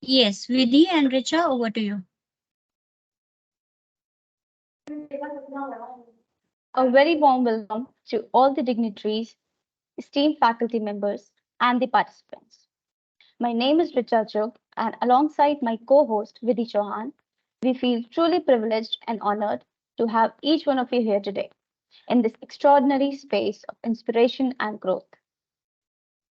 Yes, Vidhi and Richa, over to you. A very warm welcome to all the dignitaries, esteemed faculty members, and the participants. My name is Richa Chugh, and alongside my co host Vidhi Chauhan, we feel truly privileged and honored to have each one of you here today in this extraordinary space of inspiration and growth.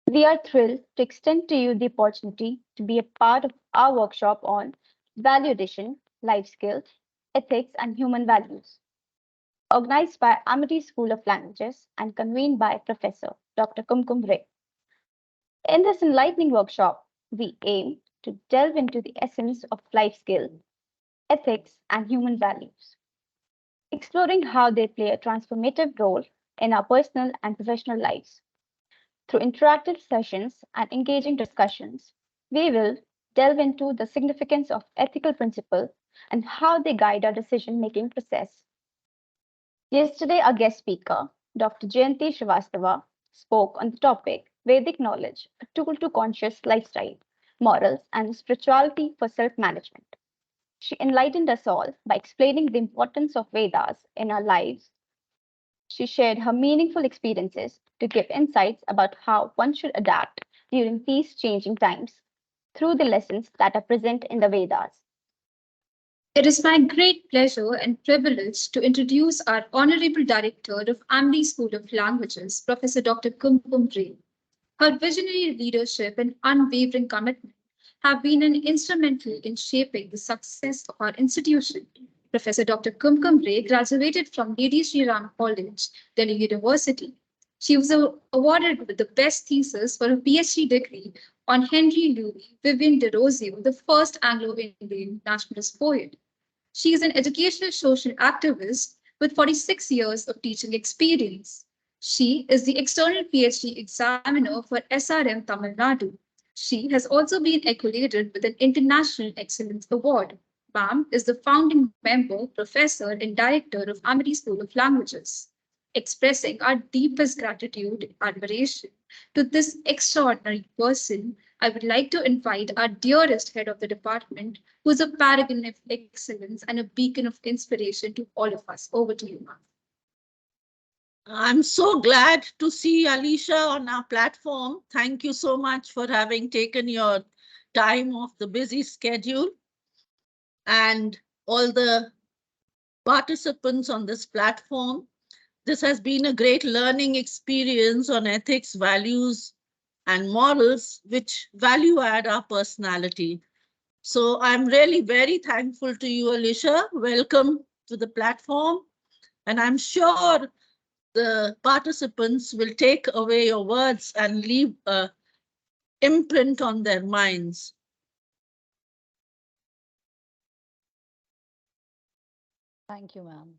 We are thrilled to extend to you the opportunity to be a part of our workshop on value addition, life skills, ethics, and human values, organized by Amity School of Languages and convened by Professor Dr. Kumkum Ray. In this enlightening workshop, we aim to delve into the essence of life skills, ethics, and human values, exploring how they play a transformative role in our personal and professional lives. Through interactive sessions and engaging discussions, we will delve into the significance of ethical principles and how they guide our decision making process. Yesterday, our guest speaker, Dr. Jayanti Srivastava, spoke on the topic Vedic knowledge, a tool to conscious lifestyle, morals, and spirituality for self management. She enlightened us all by explaining the importance of Vedas in our lives. She shared her meaningful experiences to give insights about how one should adapt during these changing times through the lessons that are present in the Vedas. It is my great pleasure and privilege to introduce our Honorable Director of Amity School of Languages, Professor Dr. Kumkum Ray. Her visionary leadership and unwavering commitment have been instrumental in shaping the success of our institution. Professor Dr. Kumkum Ray graduated from Lady Sri Ram College, Delhi University. She was awarded with the best thesis for a PhD degree on Henry Louis Vivian de Rosio, the first Anglo-Indian nationalist poet. She is an educational social activist with 46 years of teaching experience. She is the external PhD examiner for SRM Tamil Nadu. She has also been accoladed with an International Excellence Award. Ma'am is the founding member, professor, and director of Amity School of Languages. Expressing our deepest gratitude and admiration to this extraordinary person, I would like to invite our dearest head of the department, who is a paragon of excellence and a beacon of inspiration to all of us. Over to you, ma'am. I'm so glad to see Alishah on our platform. Thank you so much for having taken your time off the busy schedule, and all the participants on this platform. This has been a great learning experience on ethics, values, and morals, which value add our personality. So I'm really very thankful to you, Alishah. Welcome to the platform. And I'm sure the participants will take away your words and leave an imprint on their minds. Thank you, ma'am.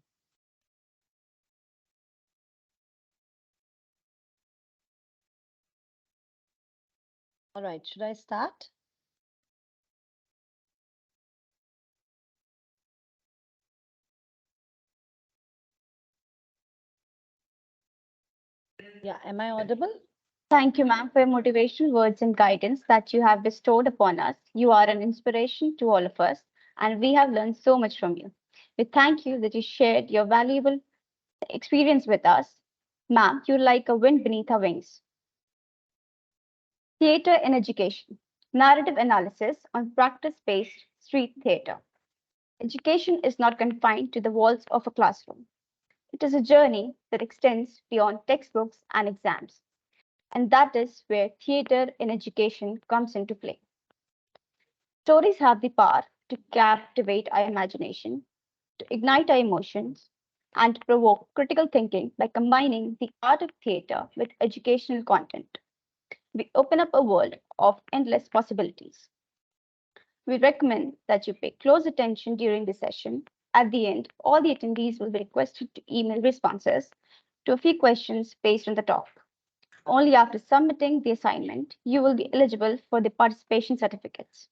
All right, should I start? Yeah, am I audible? Thank you, ma'am, for your motivational words and guidance that you have bestowed upon us. You are an inspiration to all of us, and we have learned so much from you. We thank you that you shared your valuable experience with us. Ma'am, you're like a wind beneath our wings. Theatre in education, narrative analysis on practice based street theatre. Education is not confined to the walls of a classroom. It is a journey that extends beyond textbooks and exams. And that is where theatre in education comes into play. Stories have the power to captivate our imagination, to ignite our emotions, and to provoke critical thinking by combining the art of theatre with educational content. We open up a world of endless possibilities. We recommend that you pay close attention during the session. At the end, all the attendees will be requested to email responses to a few questions based on the talk. Only after submitting the assignment, you will be eligible for the participation certificates.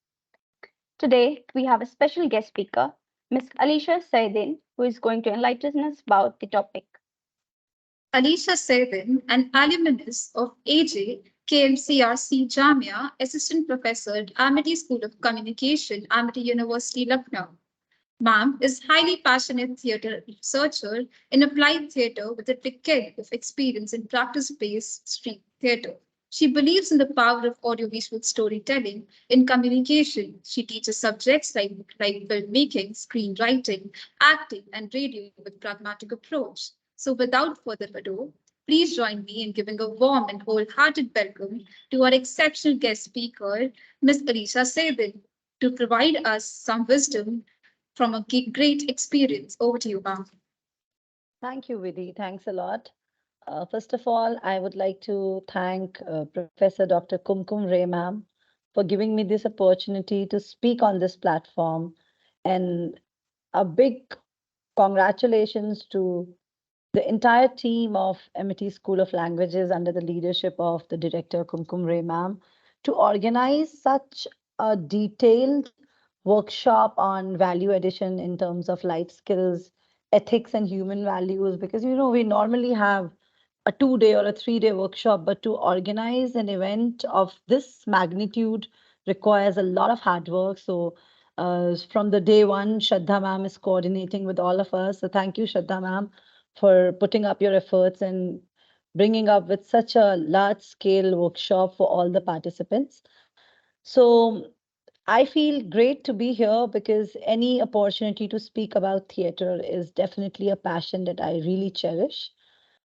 Today, we have a special guest speaker, Ms. Alishah Syedain, who is going to enlighten us about the topic. Alishah Syedain, an alumnus of AJ, KMCRC Jamia, Assistant Professor at Amity School of Communication, Amity University, Lucknow. Ma'am is highly passionate theatre researcher in applied theatre with a decade of experience in practice-based street theatre. She believes in the power of audiovisual storytelling in communication. She teaches subjects like filmmaking, screenwriting, acting, and radio with pragmatic approach. So without further ado, please join me in giving a warm and wholehearted welcome to our exceptional guest speaker, Ms. Alishah Syedain, to provide us some wisdom from a great experience. Over to you, ma'am. Thank you, Vidhi. Thanks a lot. First of all, I would like to thank Professor Dr. Kumkum Ray, ma'am, for giving me this opportunity to speak on this platform. And a big congratulations to the entire team of Amity School of Languages under the leadership of the director Kumkum Ray, ma'am, to organize such a detailed workshop on value addition in terms of life skills, ethics, and human values. Because, we normally have a 2 day or a 3 day workshop, but to organize an event of this magnitude requires a lot of hard work. So, from the day one, Shraddha ma'am is coordinating with all of us. So, thank you, Shraddha ma'am, for putting up your efforts and bringing up with such a large scale workshop for all the participants. So, I feel great to be here because any opportunity to speak about theater is definitely a passion that I really cherish.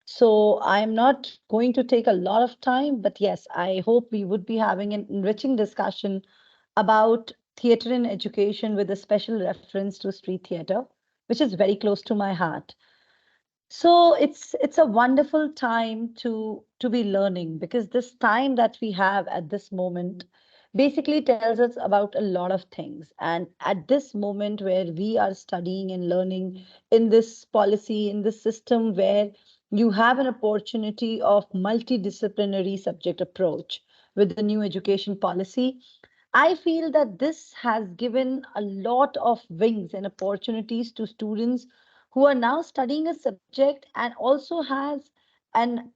So I'm not going to take a lot of time, but yes, I hope we would be having an enriching discussion about theater in education with a special reference to street theater, which is very close to my heart. So it's a wonderful time to be learning because this time that we have at this moment basically tells us about a lot of things. And at this moment where we are studying and learning in this policy, in this system where you have an opportunity of multidisciplinary subject approach with the new education policy, I feel that this has given a lot of wings and opportunities to students who are now studying a subject and also has an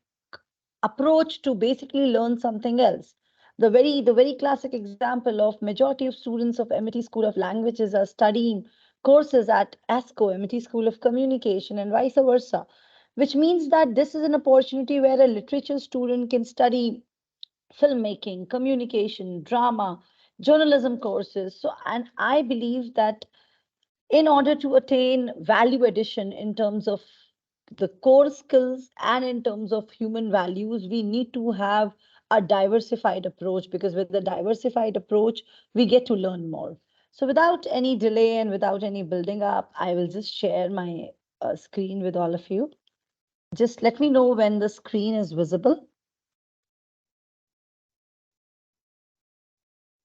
approach to basically learn something else. The very classic example of majority of students of Amity School of Languages are studying courses at ASCO, Amity School of Communication, and vice versa, which means that this is an opportunity where a literature student can study filmmaking, communication, drama, journalism courses. So, and I believe that in order to attain value addition in terms of the core skills and in terms of human values, we need to have a diversified approach because with the diversified approach, we get to learn more. So, without any delay and without any building up, I will just share my screen with all of you. Just let me know when the screen is visible.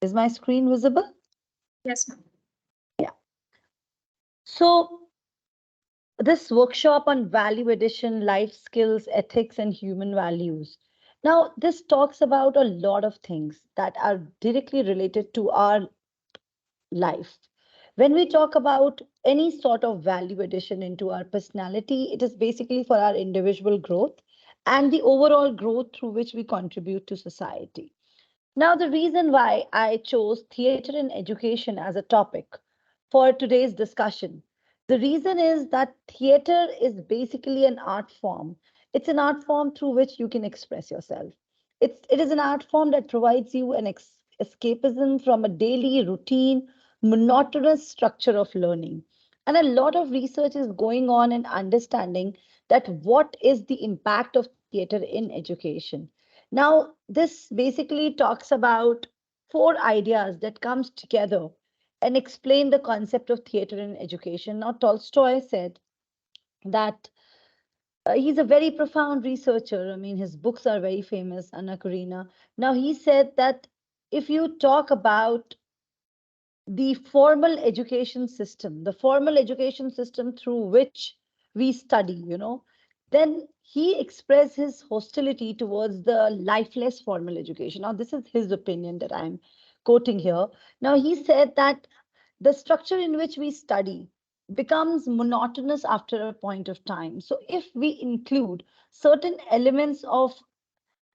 Is my screen visible? Yes, ma'am. Yeah. So, this workshop on value addition, life skills, ethics, and human values. Now, this talks about a lot of things that are directly related to our life. When we talk about any sort of value addition into our personality, it is basically for our individual growth and the overall growth through which we contribute to society. Now, the reason why I chose theater and education as a topic for today's discussion, the reason is that theater is basically an art form. It's an art form through which you can express yourself. It is an art form that provides you an escapism from a daily routine, monotonous structure of learning. And a lot of research is going on in understanding that what is the impact of theater in education. Now, this basically talks about four ideas that comes together and explain the concept of theater in education. Now, Tolstoy said that he's a very profound researcher. I mean, his books are very famous, Anna Karenina. Now, he said that if you talk about the formal education system, the formal education system through which we study, then he expressed his hostility towards the lifeless formal education. Now, this is his opinion that I'm quoting here. Now, he said that the structure in which we study becomes monotonous after a point of time. So, if we include certain elements of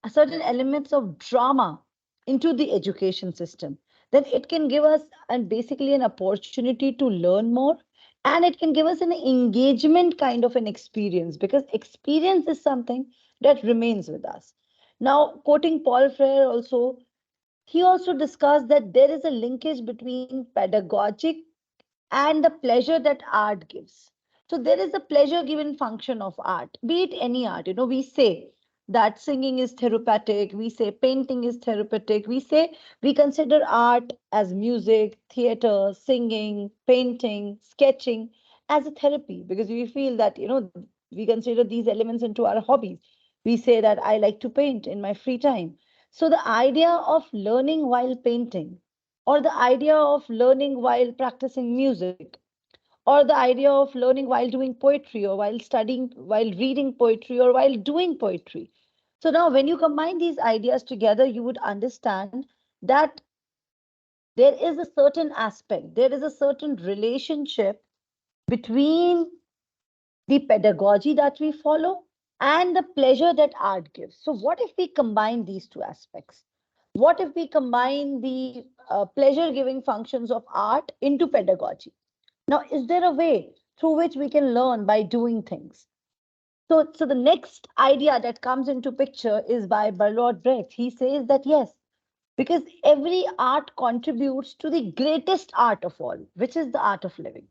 certain elements of drama into the education system, then it can give us and basically an opportunity to learn more, and it can give us an engagement kind of an experience, because experience is something that remains with us. Now, quoting Paul Freire also, he also discussed that there is a linkage between pedagogic and the pleasure that art gives. So there is a pleasure given function of art, be it any art. We say that singing is therapeutic, we say painting is therapeutic, we say we consider art as music, theater, singing, painting, sketching as a therapy, because we feel that, we consider these elements into our hobbies. We say that I like to paint in my free time. So the idea of learning while painting, or the idea of learning while practicing music, or the idea of learning while doing poetry, or while studying, while reading poetry, or while doing poetry. So now, when you combine these ideas together, you would understand that there is a certain aspect, there is a certain relationship between the pedagogy that we follow and the pleasure that art gives. So, what if we combine these two aspects? What if we combine the pleasure giving functions of art into pedagogy? Now, is there a way through which we can learn by doing things? So the next idea that comes into picture is by Bertolt Brecht. He says that yes, because every art contributes to the greatest art of all, which is the art of living.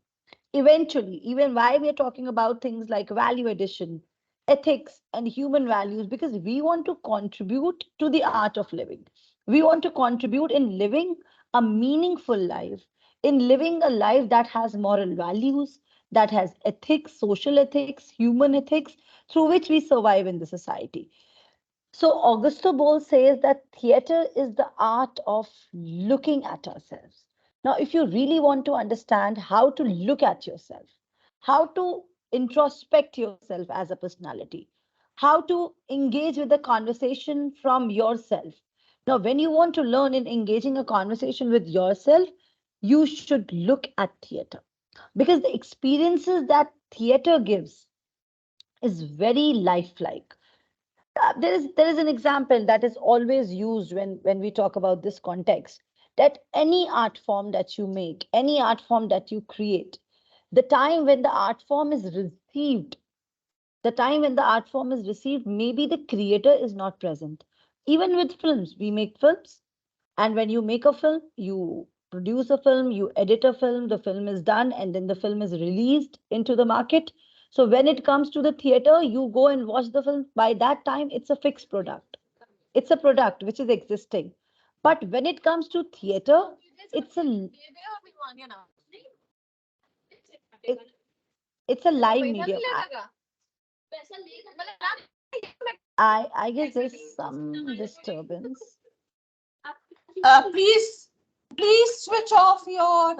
Eventually, even why we are talking about things like value addition, ethics, and human values, because we want to contribute to the art of living. We want to contribute in living a meaningful life, in living a life that has moral values, that has ethics, social ethics, human ethics, through which we survive in the society. So Augusto Boal says that theater is the art of looking at ourselves. Now, if you really want to understand how to look at yourself, how to introspect yourself as a personality, how to engage with the conversation from yourself. Now, when you want to learn in engaging a conversation with yourself, you should look at theater, because the experiences that theater gives is very lifelike. There is an example that is always used when we talk about this context, that any art form that you make, any art form that you create, the time when the art form is received, the time when the art form is received, maybe the creator is not present. Even with films, we make films, and when you make a film, you produce a film, you edit a film, the film is done, and then the film is released into the market. So when it comes to the theater, you go and watch the film. By that time, it's a fixed product. It's a product which is existing. But when it comes to theater, it's a it, it's a live medium. I guess there's some disturbance. Please switch off your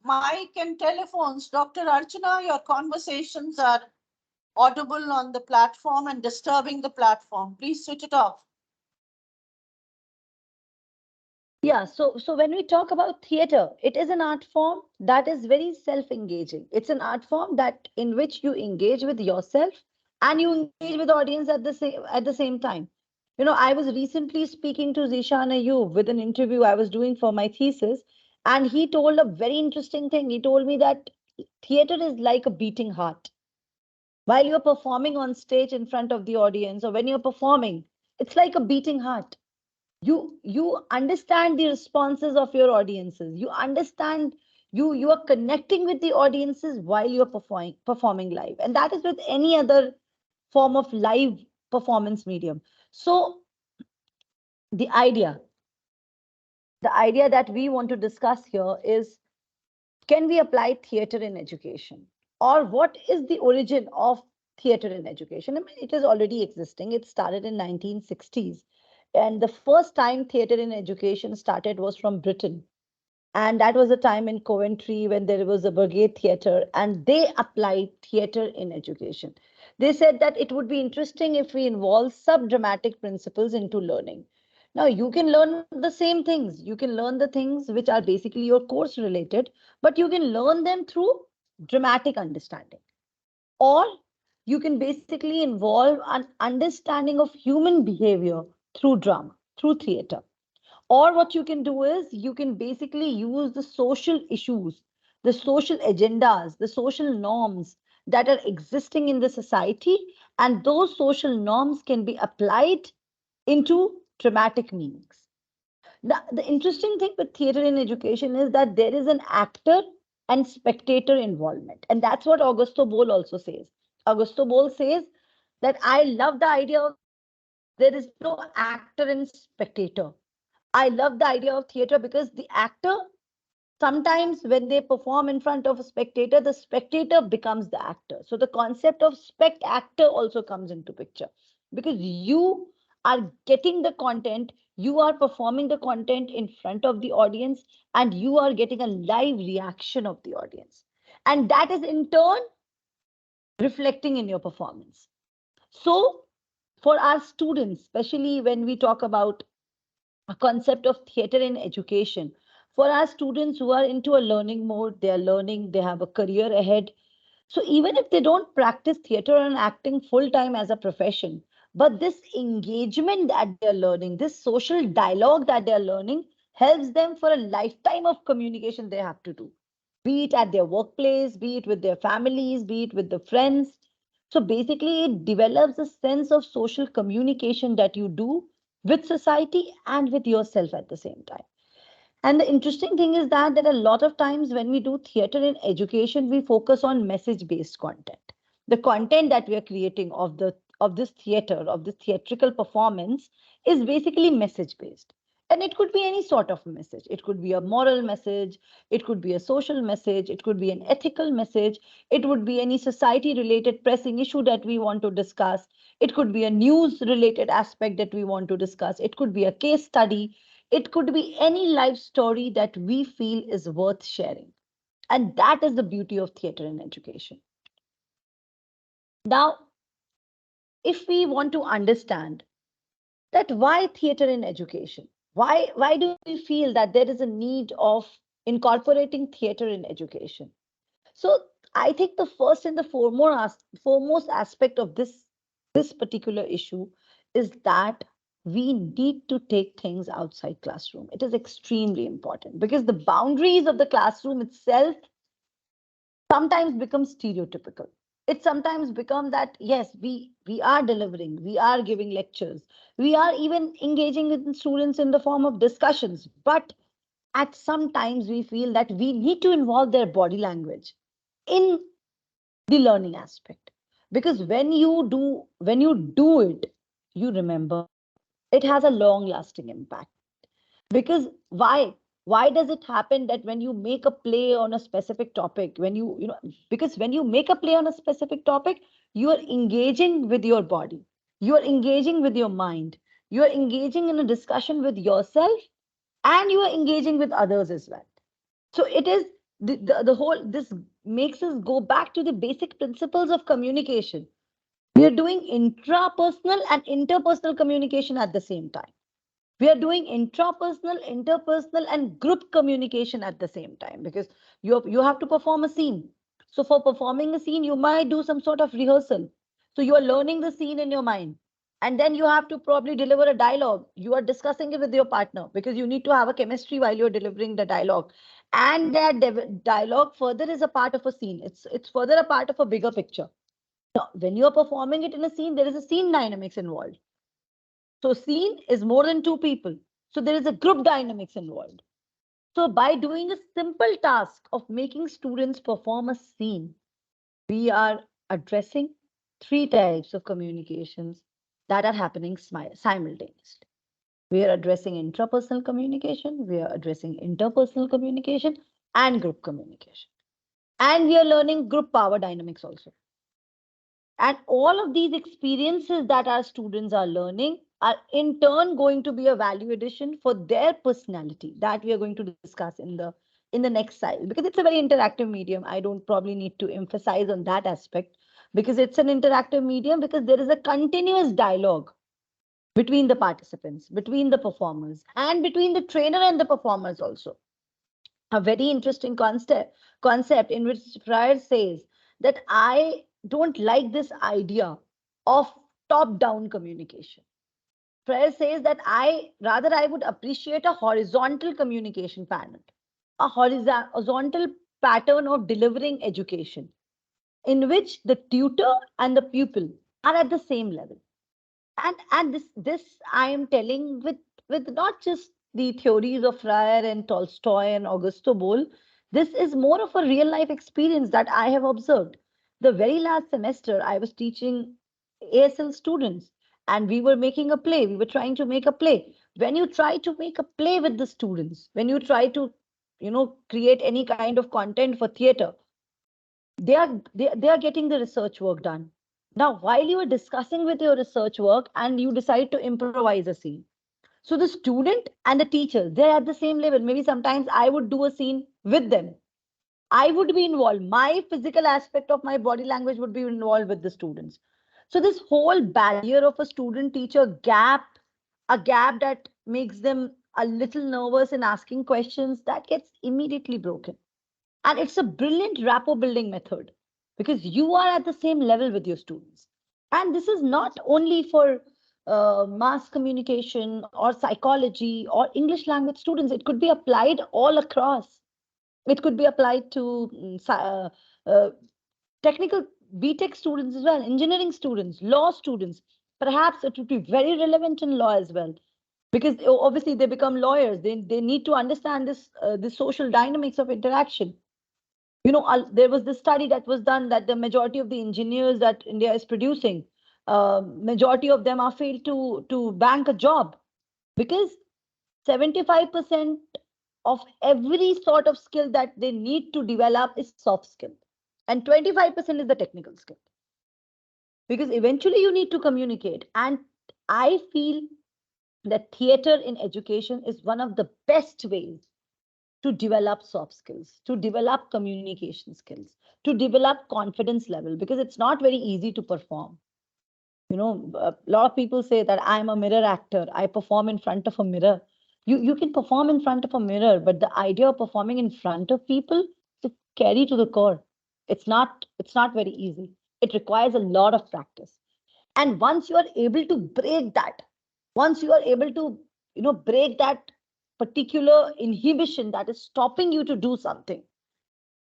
mic and telephones. Dr. Archana, your conversations are audible on the platform and disturbing the platform. Please switch it off. Yeah, so when we talk about theater, it is an art form that is very self-engaging. It's an art form that in which you engage with yourself and you engage with the audience at the same time. I was recently speaking to Zishan Ayub with an interview I was doing for my thesis, and he told a very interesting thing. He told me that theater is like a beating heart. While you're performing on stage in front of the audience, or when you're performing, it's like a beating heart. You understand the responses of your audiences, you understand, you are connecting with the audiences while you're performing live, and that is with any other form of live performance medium. So the idea the idea that we want to discuss here is, can we apply theater in education, or what is the origin of theater in education? I mean, it is already existing. It started in 1960s, and the first time theater in education started was from Britain, and that was a time in Coventry when there was a brigade theater, and they applied theater in education. They said that it would be interesting if we involve sub dramatic principles into learning. Now you can learn the same things, you can learn the things which are basically your course related, but you can learn them through dramatic understanding, or you can basically involve an understanding of human behavior through drama, through theater. Or what you can do is you can basically use the social issues, the social agendas, the social norms that are existing in the society, and those social norms can be applied into dramatic meanings. The interesting thing with theater in education is that there is an actor and spectator involvement. And that's what Augusto Boal also says. Augusto Boal says that I love the idea of theater because there is no actor and spectator. I love the idea of theater because the actor, sometimes when they perform in front of a spectator, the spectator becomes the actor. So the concept of spect actor also comes into picture because you are getting the content, you are performing the content in front of the audience, and you are getting a live reaction of the audience. And that is in turn reflecting in your performance. So for our students, especially when we talk about a concept of theater in education, for our students who are into a learning mode, they are learning, they have a career ahead. So even if they don't practice theater and acting full time as a profession, but this engagement that they're learning, this social dialogue that they're learning, helps them for a lifetime of communication they have to do, be it at their workplace, be it with their families, be it with the friends. So basically, it develops a sense of social communication that you do with society and with yourself at the same time. And the interesting thing is that there are a lot of times when we do theater in education, we focus on message-based content. The content that we are creating of this theater, of this theatrical performance, is basically message-based. And it could be any sort of message. It could be a moral message, it could be a social message, it could be an ethical message, it would be any society-related pressing issue that we want to discuss. It could be a news-related aspect that we want to discuss. It could be a case study, it could be any life story that we feel is worth sharing. And that is the beauty of theater in education. Now, if we want to understand that why theater in education, why do we feel that there is a need of incorporating theater in education? So I think the first and the foremost aspect of this particular issue is that we need to take things outside classroom. It is extremely important because the boundaries of the classroom itself sometimes become stereotypical. It sometimes becomes that yes, we are delivering, we are giving lectures, we are even engaging with students in the form of discussions, but at some times we feel that we need to involve their body language in the learning aspect, because when you do it, you remember, it has a long lasting impact. Because why does it happen that when you make a play on a specific topic, because when you make a play on a specific topic, you are engaging with your body, you are engaging with your mind, you are engaging in a discussion with yourself, and you are engaging with others as well. So it is the whole, this makes us go back to the basic principles of communication. We are doing intrapersonal and interpersonal communication at the same time. We are doing intrapersonal, interpersonal, and group communication at the same time, because you have to perform a scene. So for performing a scene, you might do some sort of rehearsal. So you are learning the scene in your mind. And then you have to probably deliver a dialogue. You are discussing it with your partner because you need to have a chemistry while you're delivering the dialogue. And that dialogue further is a part of a scene. It's further a part of a bigger picture. Now, when you're performing it in a scene, there is a scene dynamics involved. So scene is more than two people. So there is a group dynamics involved. So by doing a simple task of making students perform a scene, we are addressing three types of communications that are happening simultaneously. We are addressing intrapersonal communication, we are addressing interpersonal communication, and group communication. And we are learning group power dynamics also. And all of these experiences that our students are learning are in turn going to be a value addition for their personality that we are going to discuss in the next slide, because it's a very interactive medium. I don't probably need to emphasize on that aspect, because it's an interactive medium, because there is a continuous dialogue between the participants, between the performers, and between the trainer and the performers also. A very interesting concept in which Fryer says that I don't like this idea of top down communication. Freire says that I would appreciate a horizontal communication pattern, a horizontal pattern of delivering education in which the tutor and the pupil are at the same level. And this I am telling with not just the theories of Freire and Tolstoy and Augusto Boll. This is more of a real life experience that I have observed. The very last semester I was teaching ASL students, and we were making a play. We were trying to make a play. When you try to make a play with the students, when you try to create any kind of content for theater, they are getting the research work done. Now, while you are discussing with your research work and you decide to improvise a scene, so the student and the teacher, they're at the same level. Maybe sometimes I would do a scene with them. I would be involved. My physical aspect of my body language would be involved with the students. So this whole barrier of a student teacher gap, a gap that makes them a little nervous in asking questions, that gets immediately broken. And it's a brilliant rapport building method because you are at the same level with your students. And this is not only for mass communication or psychology or English language students, it could be applied all across. It could be applied to technical BTech students as well, engineering students, law students. Perhaps it would be very relevant in law as well because obviously they become lawyers. They need to understand the social dynamics of interaction. There was this study that was done that the majority of the engineers that India is producing, majority of them are failed to bank a job because 75% of every sort of skill that they need to develop is soft skill, and 25% is the technical skill, because eventually you need to communicate. And I feel that theater in education is one of the best ways to develop soft skills, to develop communication skills, to develop confidence level, because it's not very easy to perform. A lot of people say that I'm a mirror actor. I perform in front of a mirror. You can perform in front of a mirror, but the idea of performing in front of people to carry to the core, it's not very easy. It requires a lot of practice. And once you are able to break that, once you are able to break that particular inhibition that is stopping you to do something,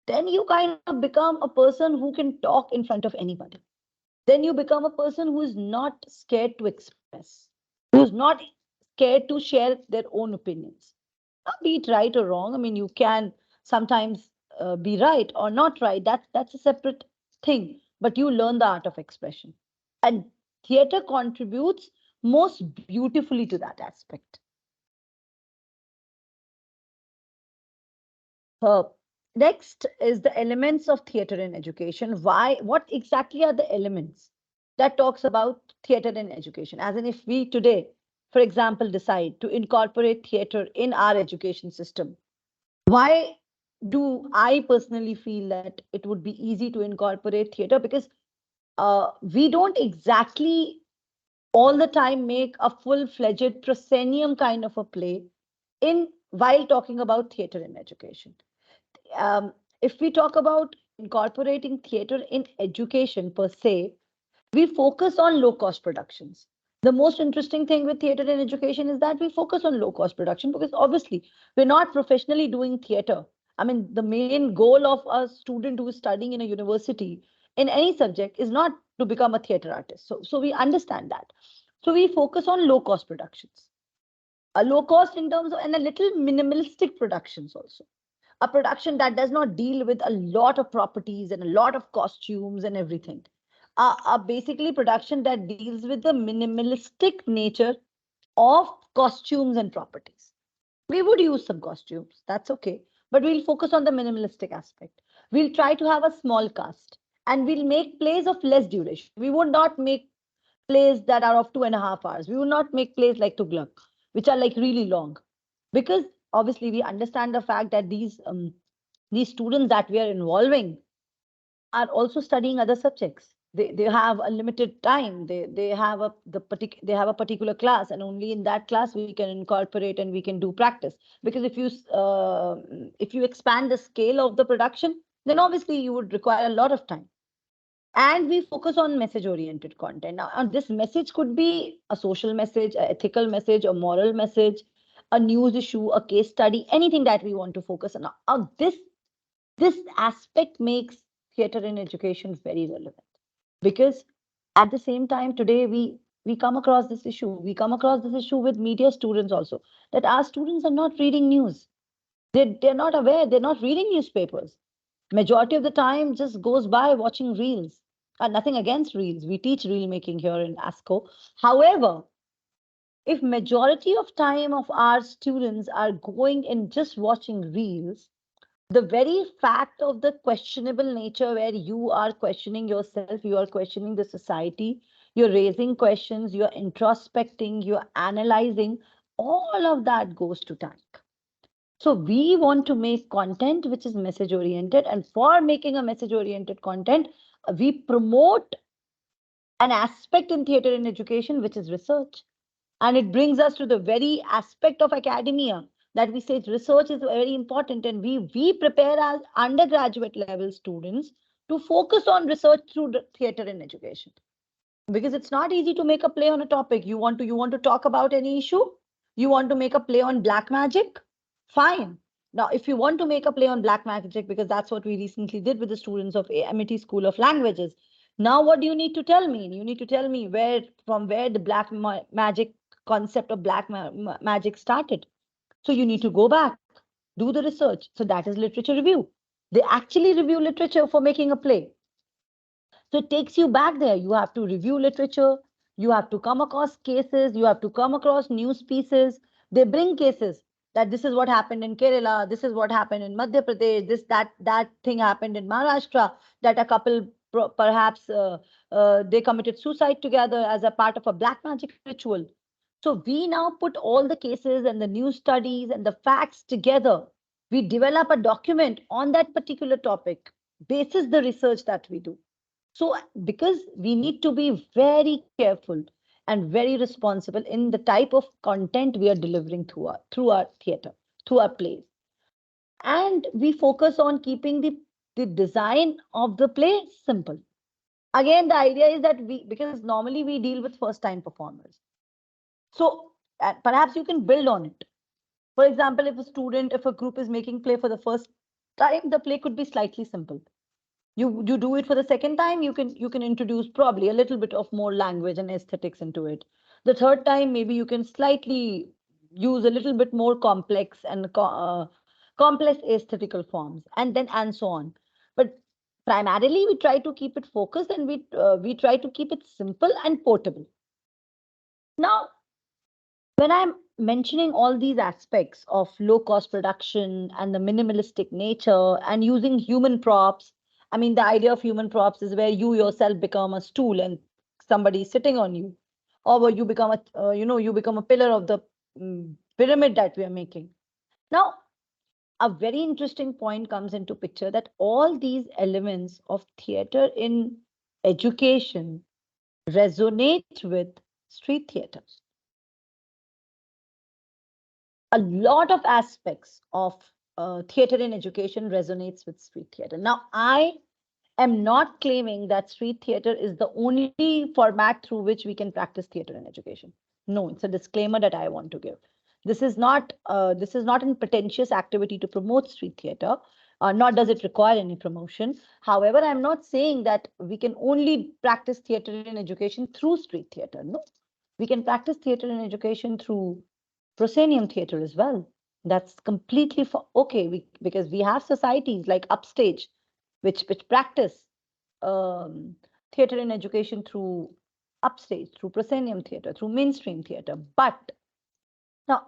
then you kind of become a person who can talk in front of anybody. Then you become a person who is not scared to express, who's not scared to share their own opinions. Be it right or wrong. I mean, you can sometimes be right or not right. That's a separate thing. But you learn the art of expression, and theater contributes most beautifully to that aspect. Uh, Next is the elements of theater in education. What exactly are the elements that talks about theater in education? As in, if we today, for example, decide to incorporate theater in our education system, why do I personally feel that it would be easy to incorporate theater? Because we don't exactly all the time make a full-fledged proscenium kind of a play in while talking about theater in education. If we talk about incorporating theater in education per se, we focus on low cost productions. The most interesting thing with theater in education is that we focus on low cost production because obviously we're not professionally doing theater. I mean, the main goal of a student who is studying in a university in any subject is not to become a theater artist. So we understand that. So we focus on low cost productions. A low cost in terms of, and a little minimalistic productions also, a production that does not deal with a lot of properties and a lot of costumes and everything. A basically production that deals with the minimalistic nature of costumes and properties. We would use some costumes, that's okay, but we'll focus on the minimalistic aspect. We'll try to have a small cast, and we'll make plays of less duration. We would not make plays that are of 2.5 hours. We will not make plays like Tughlaq, which are like really long, because obviously we understand the fact that these students that we are involving are also studying other subjects. They have a limited time. They have they have a particular class, and only in that class we can incorporate and we can do practice. Because if you expand the scale of the production, then obviously you would require a lot of time. And we focus on message oriented content. Now, this message could be a social message, an ethical message, a moral message, a news issue, a case study, anything that we want to focus on. Now, this aspect makes theater in education very relevant, because at the same time today we come across this issue. We come across this issue with media students also, that our students are not reading news. They're not aware. They're not reading newspapers. Majority of the time just goes by watching reels. Nothing against reels. We teach reel making here in ASCO. However, if majority of time of our students are going and just watching reels, the very fact of the questionable nature, where you are questioning yourself, you are questioning the society, you're raising questions, you're introspecting, you're analyzing, all of that goes to tank. So we want to make content which is message oriented, and for making a message oriented content, we promote an aspect in theater in education which is research. And it brings us to the very aspect of academia, that we say research is very important, and we prepare our undergraduate level students to focus on research through the theater in education. Because it's not easy to make a play on a topic. You want to talk about any issue, you want to make a play on black magic, fine. Now if you want to make a play on black magic, because that's what we recently did with the students of Amity School of Languages, now what do you need to tell me? You need to tell me where the black magic concept of black magic started. So you need to go back, do the research. So that is literature review. They actually review literature for making a play. So it takes you back there. You have to review literature. You have to come across cases. You have to come across news pieces. They bring cases that this is what happened in Kerala. This is what happened in Madhya Pradesh. That thing happened in Maharashtra. That a couple perhaps they committed suicide together as a part of a black magic ritual. So we now put all the cases and the news studies and the facts together. We develop a document on that particular topic, basis the research that we do. So, because we need to be very careful and very responsible in the type of content we are delivering through our theater, through our plays. And we focus on keeping the design of the play simple. Again, the idea is that because normally we deal with first time performers. So, perhaps you can build on it. For example, if a group is making play for the first time, the play could be slightly simple. You do it for the second time, you can introduce probably a little bit of more language and aesthetics into it. The third time, maybe you can slightly use a little bit more complex and complex aesthetical forms, and so on. But primarily we try to keep it focused, and we try to keep it simple and portable. Now, when I'm mentioning all these aspects of low cost production and the minimalistic nature and using human props, I mean, the idea of human props is where you yourself become a stool and somebody is sitting on you, or where you become a pillar of the pyramid that we are making. Now, a very interesting point comes into picture, that all these elements of theater in education resonate with street theater. A lot of aspects of theater in education resonates with street theater. Now, I am not claiming that street theater is the only format through which we can practice theater in education. No, it's a disclaimer that I want to give. This is not a pretentious activity to promote street theater, nor does it require any promotion. However, I'm not saying that we can only practice theater in education through street theater. No, we can practice theater in education through proscenium theater as well. That's completely okay, because we have societies like Upstage, which practice um, theater in education through Upstage, through proscenium theater, through mainstream theater. But now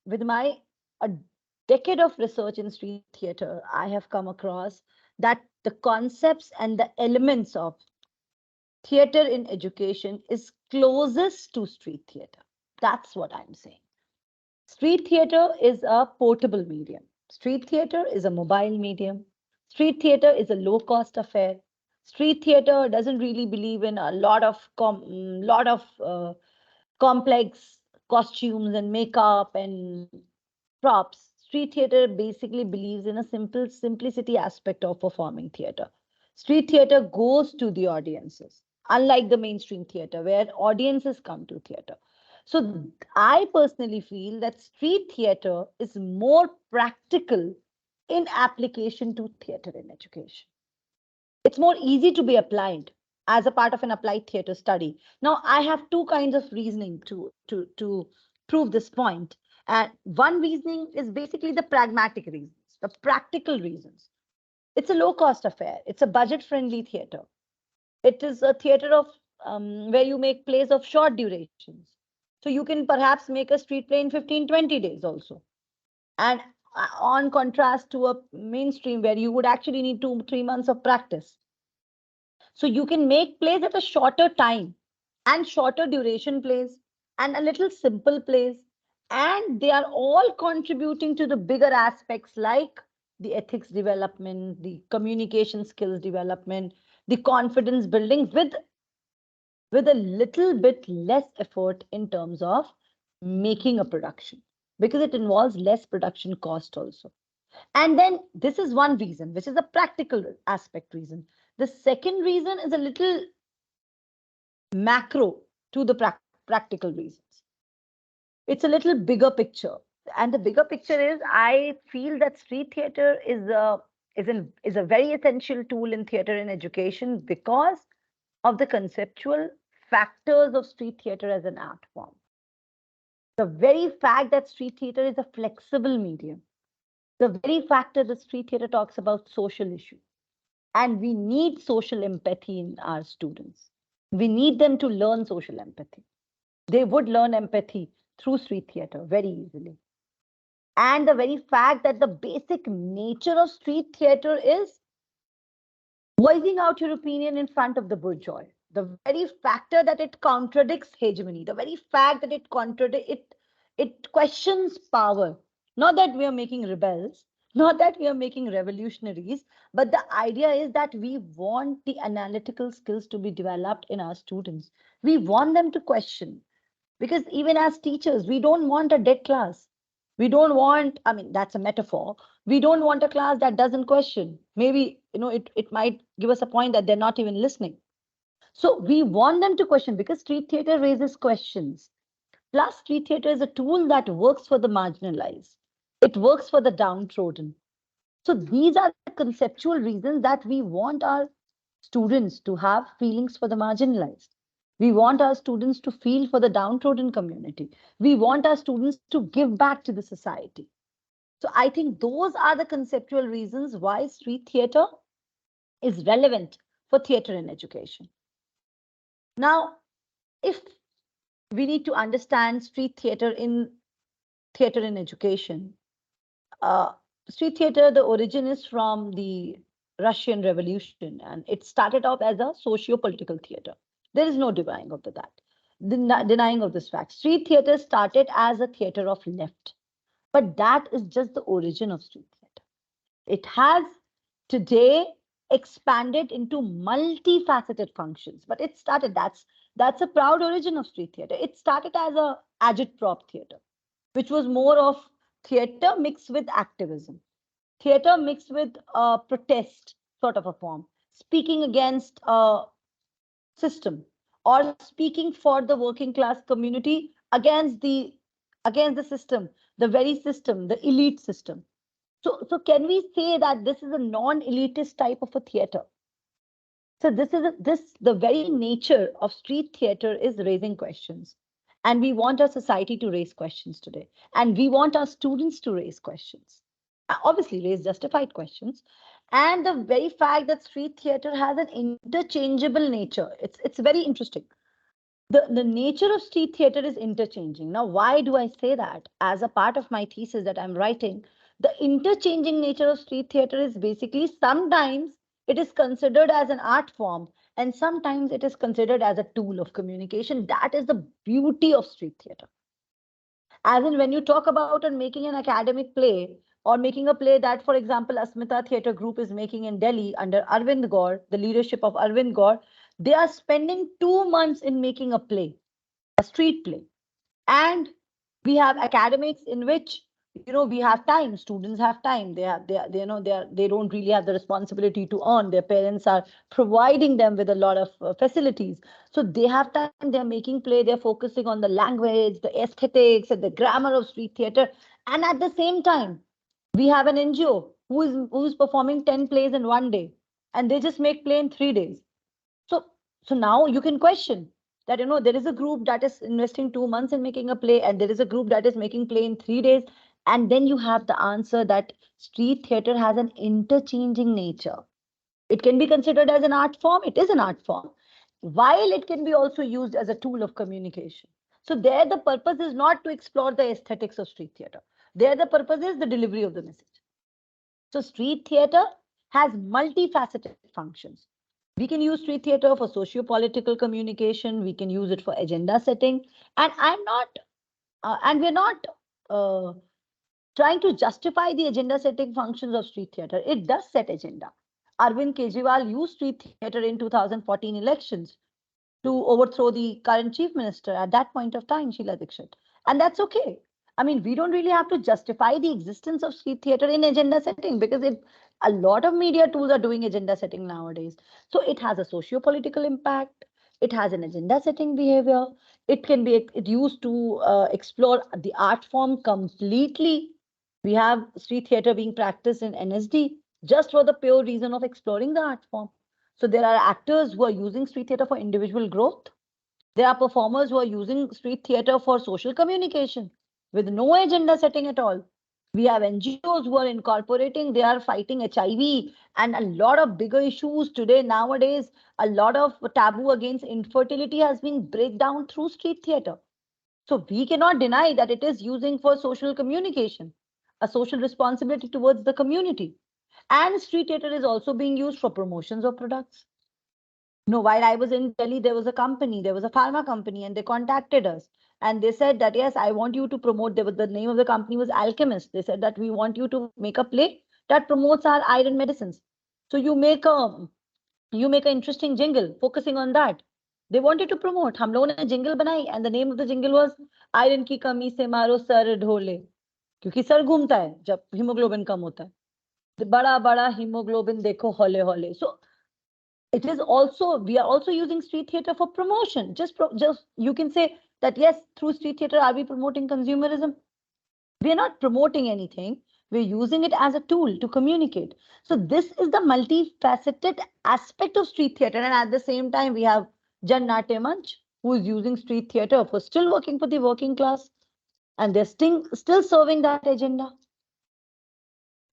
with my a decade of research in street theater, I have come across that the concepts and the elements of theater in education is closest to street theater. That's what I'm saying. Street theater is a portable medium. Street theater is a mobile medium. Street theater is a low cost affair. Street theater doesn't really believe in a lot of complex costumes and makeup and props. Street theater basically believes in a simplicity aspect of performing theater. Street theater goes to the audiences, unlike the mainstream theater where audiences come to theater. So I personally feel that street theater is more practical in application to theater in education. It's more easy to be applied as a part of an applied theater study. Now, I have two kinds of reasoning to prove this point. And one reasoning is basically the pragmatic reasons, the practical reasons. It's a low cost affair. It's a budget friendly theater. It is a theater of where you make plays of short durations. So you can perhaps make a street play in 15, 20 days also. And on contrast to a mainstream where you would actually need 2, 3 months of practice. So you can make plays at a shorter time and shorter duration plays and a little simple plays. And they are all contributing to the bigger aspects like the ethics development, the communication skills development, the confidence building with a little bit less effort in terms of making a production because it involves less production cost also. And then this is one reason, which is a practical aspect reason. The second reason is a little macro to the practical reasons. It's a little bigger picture. And the bigger picture is I feel that street theater is a very essential tool in theater in education because of the conceptual factors of street theater as an art form. The very fact that street theater is a flexible medium, the very fact that the street theater talks about social issues, and we need social empathy in our students. We need them to learn social empathy. They would learn empathy through street theater very easily. And the very fact that the basic nature of street theater is voicing out your opinion in front of the bourgeois. The very factor that it contradicts hegemony, the very fact that it questions power. Not that we are making rebels, not that we are making revolutionaries, but the idea is that we want the analytical skills to be developed in our students. We want them to question. Because even as teachers, we don't want a dead class. We don't want, I mean, that's a metaphor. We don't want a class that doesn't question. Maybe, it might give us a point that they're not even listening. So we want them to question because street theater raises questions. Plus, street theater is a tool that works for the marginalized. It works for the downtrodden. So these are the conceptual reasons that we want our students to have feelings for the marginalized. We want our students to feel for the downtrodden community. We want our students to give back to the society. So I think those are the conceptual reasons why street theater is relevant for theater in education. Now, if we need to understand street theater in education, uh, street theater, the origin is from the Russian Revolution, and it started off as a socio-political theater. There is no denying of denying of this fact. Street theater started as a theater of left, but that is just the origin of street theater. It has today expanded into multifaceted functions, but it started, that's a proud origin of street theater. It started as a agitprop theater, which was more of theater mixed with activism, theater mixed with protest sort of a form, speaking against a system or speaking for the working class community against the system, the very system, the elite system. So can we say that this is a non-elitist type of a theater? So the very nature of street theater is raising questions. And we want our society to raise questions today. And we want our students to raise questions. Obviously, raise justified questions. And the very fact that street theater has an interchangeable nature, it's very interesting. The nature of street theater is interchanging. Now, why do I say that? As a part of my thesis that I'm writing, the interchanging nature of street theater is basically sometimes it is considered as an art form and sometimes it is considered as a tool of communication. That is the beauty of street theater. As in when you talk about and making an academic play or making a play that, for example, Asmita Theatre Group is making in Delhi under Arvind Gaur, the leadership of Arvind Gaur, they are spending 2 months in making a play, a street play. And we have academics in which we have time, students have time, they don't really have the responsibility to earn, their parents are providing them with a lot of facilities, so they have time, they're making play, they're focusing on the language, the aesthetics and the grammar of street theater. And at the same time, we have an NGO who is performing 10 plays in one day, and they just make play in 3 days. So, so now you can question that, there is a group that is investing 2 months in making a play, and there is a group that is making play in 3 days. And then you have the answer that street theater has an interchanging nature. It can be considered as an art form. It is an art form, while it can be also used as a tool of communication. So there, the purpose is not to explore the aesthetics of street theater. There, the purpose is the delivery of the message. So street theater has multifaceted functions. We can use street theater for socio-political communication. We can use it for agenda setting. And we're not uh, trying to justify the agenda setting functions of street theater. It does set agenda. Arvind Kejriwal used street theater in 2014 elections to overthrow the current chief minister at that point of time, Sheila Dikshit. And that's okay. I mean, we don't really have to justify the existence of street theater in agenda setting, because a lot of media tools are doing agenda setting nowadays. So it has a socio-political impact. It has an agenda setting behavior. It used to explore the art form completely. We have street theater being practiced in NSD just for the pure reason of exploring the art form. So there are actors who are using street theater for individual growth. There are performers who are using street theater for social communication with no agenda setting at all. We have NGOs who are incorporating, they are fighting HIV and a lot of bigger issues today. Nowadays, a lot of taboo against infertility has been break down through street theater. So we cannot deny that it is using for social communication, a social responsibility towards the community. And street theater is also being used for promotions of products. No, while I was in Delhi, there was a company, there was a pharma company, and they contacted us. And they said that, yes, I want you to promote. The name of the company was Alchemist. They said that we want you to make a play that promotes our iron medicines. So you make an interesting jingle focusing on that. They wanted to promote. हम लोगों ने jingle बनाई, and the name of the jingle was iron की कमी से मारो sir Dhole. क्योंकि sir घूमता है जब हीमोग्लोबिन कम होता है. बड़ा बड़ा हीमोग्लोबिन देखो हौले हौले. So it is also, we are also using street theater for promotion. Just you can say that, yes, through street theater, are we promoting consumerism? We are not promoting anything. We're using it as a tool to communicate. So this is the multifaceted aspect of street theater. And at the same time, we have Jan Natya Manch, who is using street theater for still working for the working class. And they're still serving that agenda.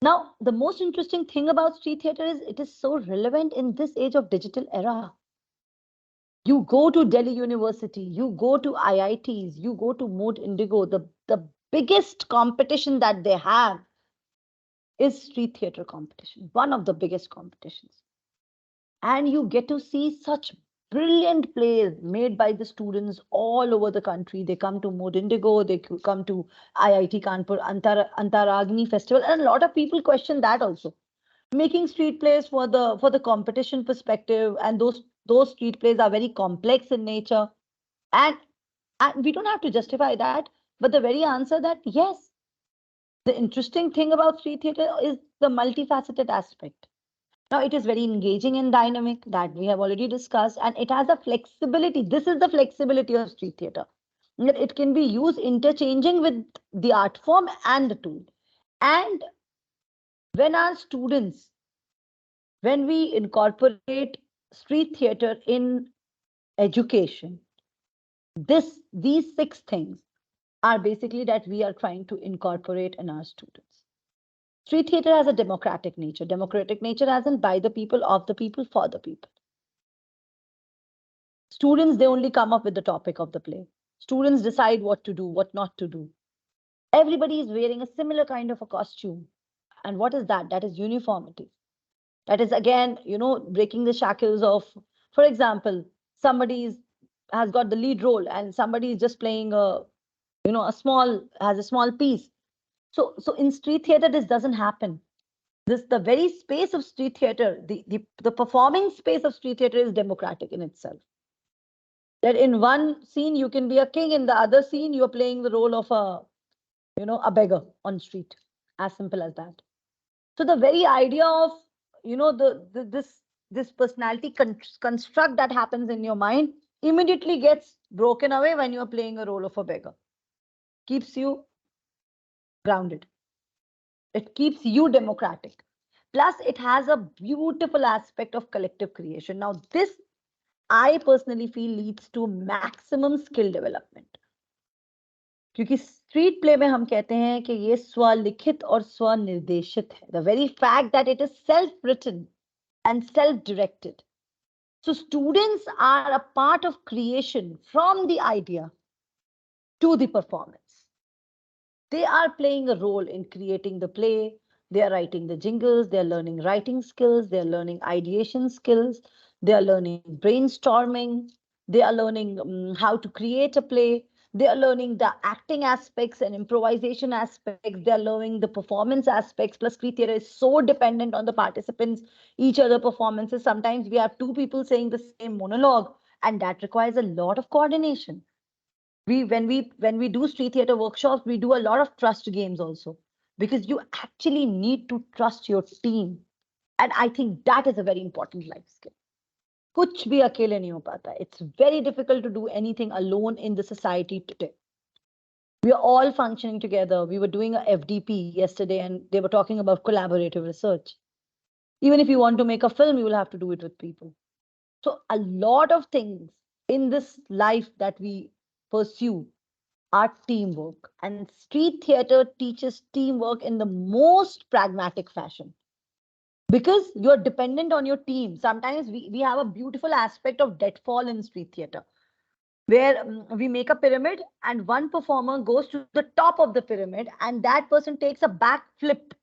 Now, the most interesting thing about street theater is it is so relevant in this age of digital era. You go to Delhi University, you go to IITs, you go to Mood Indigo, the biggest competition that they have is street theater competition, one of the biggest competitions. And you get to see such brilliant plays made by the students all over the country. They come to Mood Indigo, they come to IIT Kanpur Antaragni Festival, and a lot of people question that also. Making street plays for the competition perspective, and those street plays are very complex in nature, and we don't have to justify that, but the very answer that yes, the interesting thing about street theater is the multifaceted aspect. Now it is very engaging and dynamic, that we have already discussed, and it has a flexibility. This is the flexibility of street theater, that it can be used interchanging with the art form and the tool. And when our students, when we incorporate street theater in education, these 6 things are basically that we are trying to incorporate in our students. Street theater has a democratic nature. Democratic nature as in by the people, of the people, for the people. Students, they only come up with the topic of the play. Students decide what to do, what not to do. Everybody is wearing a similar kind of a costume. And what is that? That is uniformity. That is again, breaking the shackles of, for example, has got the lead role and somebody is just playing has a small piece. So in street theater, this doesn't happen. The very space of street theater, the performing space of street theater is democratic in itself. That in one scene you can be a king, in the other scene you're playing the role of a beggar on street. As simple as that. So the very idea of, this personality construct that happens in your mind immediately gets broken away when you're playing a role of a beggar. Keeps you grounded. It keeps you democratic. Plus, it has a beautiful aspect of collective creation. Now, this I personally feel leads to maximum skill development. क्योंकि street play में हम कहते हैं कि ये स्वलिखित और स्वनिर्देशित है. The very fact that it is self-written and self-directed. So students are a part of creation from the idea to the performance. They are playing a role in creating the play. They are writing the jingles. They are learning writing skills. They are learning ideation skills. They are learning brainstorming. They are learning how to create a play. They are learning the acting aspects and improvisation aspects. They are learning the performance aspects. Plus, street theater is so dependent on the participants, each other performances. Sometimes we have two people saying the same monologue, and that requires a lot of coordination. When we do street theater workshops, we do a lot of trust games also, because you actually need to trust your team. And I think that is a very important life skill. Kuch bhi akele nahi ho pata. It's very difficult to do anything alone in the society today. We are all functioning together. We were doing a FDP yesterday and they were talking about collaborative research. Even if you want to make a film, you will have to do it with people. So a lot of things in this life that we pursue are teamwork. And street theater teaches teamwork in the most pragmatic fashion, because you're dependent on your team. Sometimes we have a beautiful aspect of deadfall in street theater, where we make a pyramid and one performer goes to the top of the pyramid and that person takes a back flip,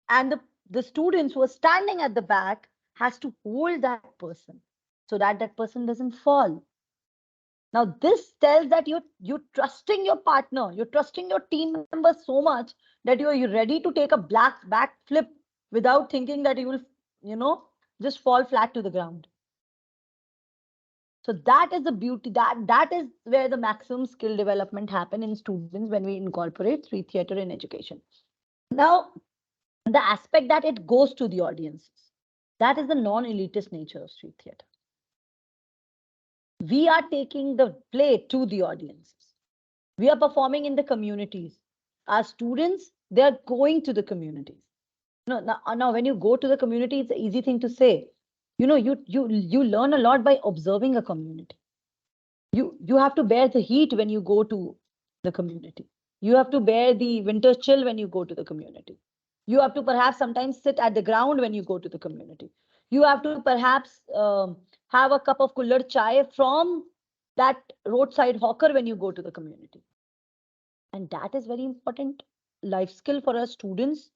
and the students who are standing at the back has to hold that person so that that person doesn't fall. Now, this tells that you're trusting your partner, you're trusting your team members so much that you're ready to take a black back flip without thinking that you will, just fall flat to the ground. So that is the beauty, that is where the maximum skill development happen in students when we incorporate street theater in education. Now, the aspect that it goes to the audiences, that is the non-elitist nature of street theater. We are taking the play to the audiences. We are performing in the communities. Our students, they are going to the communities. Now, when you go to the community, it's an easy thing to say. You learn a lot by observing a community. You have to bear the heat when you go to the community. You have to bear the winter chill when you go to the community. You have to perhaps sometimes sit at the ground when you go to the community. You have to perhaps have a cup of cooler chai from that roadside hawker when you go to the community. And that is very important life skill for our students,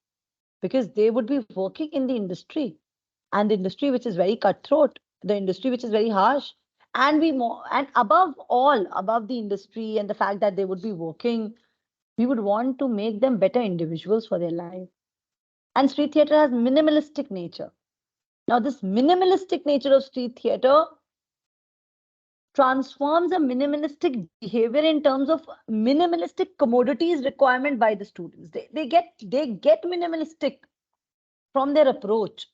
because they would be working in the industry, and the industry which is very cutthroat, the industry which is very harsh. And above all, above the industry and the fact that they would be working, we would want to make them better individuals for their life. And street theater has minimalistic nature. Now, this minimalistic nature of street theater transforms a minimalistic behavior in terms of minimalistic commodities requirement by the students. They get minimalistic from their approach.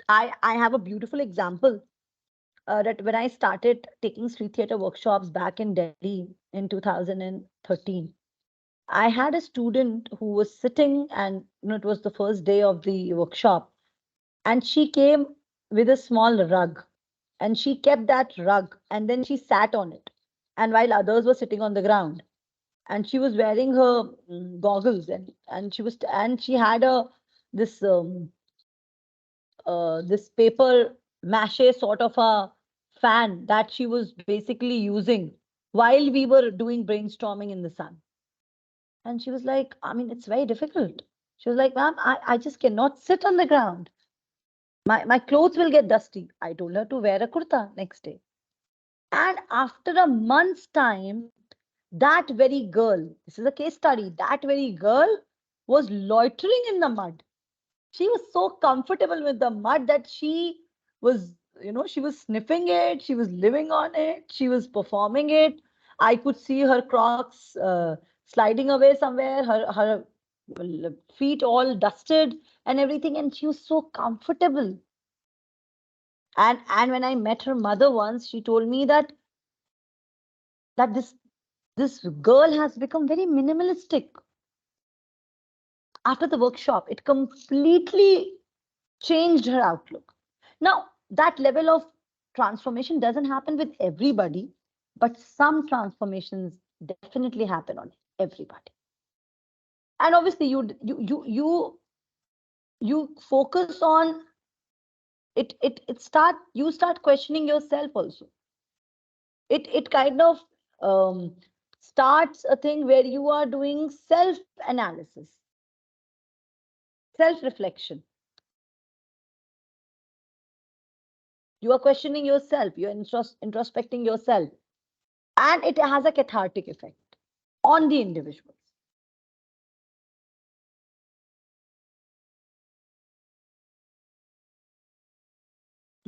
I have a beautiful example that when I started taking street theater workshops back in Delhi in 2013, I had a student who was sitting, and it was the first day of the workshop, and she came with a small rug, and she kept that rug and then she sat on it, and while others were sitting on the ground, and she was wearing her goggles, and she had this paper mache sort of a fan that she was basically using while we were doing brainstorming in the sun. And she was like, I mean, it's very difficult. She was like, ma'am, I just cannot sit on the ground. My clothes will get dusty. I told her to wear a kurta next day. And after a month's time, that very girl, this is a case study, that very girl was loitering in the mud. She was so comfortable with the mud that she was, she was sniffing it, she was living on it, she was performing it. I could see her Crocs sliding away somewhere, her feet all dusted and everything, and she was so comfortable. And when I met her mother once, she told me that this girl has become very minimalistic after the workshop. It completely changed her outlook. Now, that level of transformation doesn't happen with everybody, but some transformations definitely happen on everybody. And obviously, you focus on it. You start questioning yourself also. It kind of um, starts a thing where you are doing self analysis, self reflection. You are questioning yourself, you're introspecting yourself, and it has a cathartic effect on the individuals.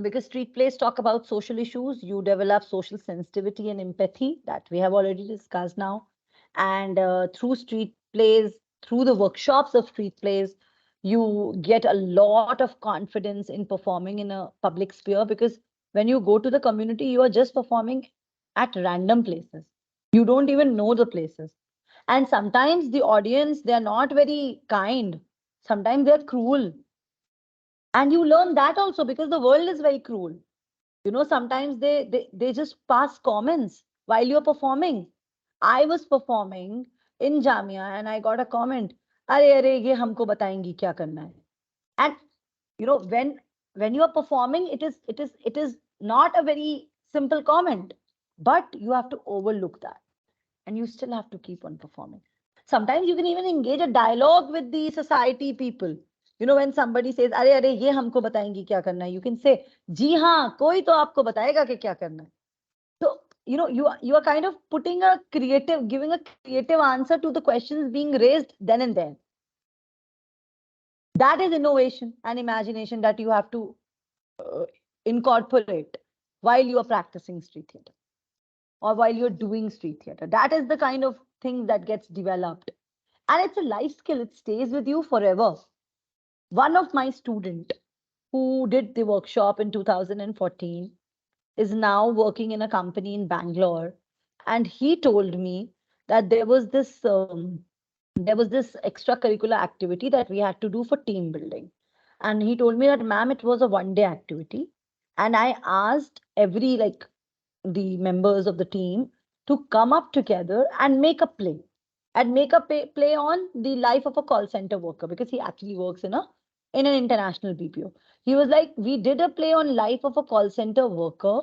Because street plays talk about social issues, you develop social sensitivity and empathy that we have already discussed now. And through street plays, through the workshops of street plays, you get a lot of confidence in performing in a public sphere, because when you go to the community, you are just performing at random places. You don't even know the places. And sometimes the audience, they are not very kind. Sometimes they're cruel. And you learn that also because the world is very cruel. Sometimes they just pass comments while you're performing. I was performing in Jamia and I got a comment, अरे ये हमको बताएंगी क्या करना है. And when you are performing, it is not a very simple comment, but you have to overlook that and you still have to keep on performing. Sometimes you can even engage a dialogue with the society people. When somebody says, अरे ये हमको बताएंगी क्या करना है, you can say, जी हाँ, कोई तो आपको बताएगा कि क्या करना है. So, you are kind of giving a creative answer to the questions being raised then and there. That is innovation and imagination that you have to incorporate while you are practicing street theater or while you're doing street theater. That is the kind of thing that gets developed. And it's a life skill, it stays with you forever. One of my students who did the workshop in 2014 is now working in a company in Bangalore. And he told me that there was this extracurricular activity that we had to do for team building. And he told me that, ma'am, it was a 1 day activity. And I asked the members of the team to come up together and make a play play on the life of a call center worker, because he actually works in an international BPO. He was like, we did a play on life of a call center worker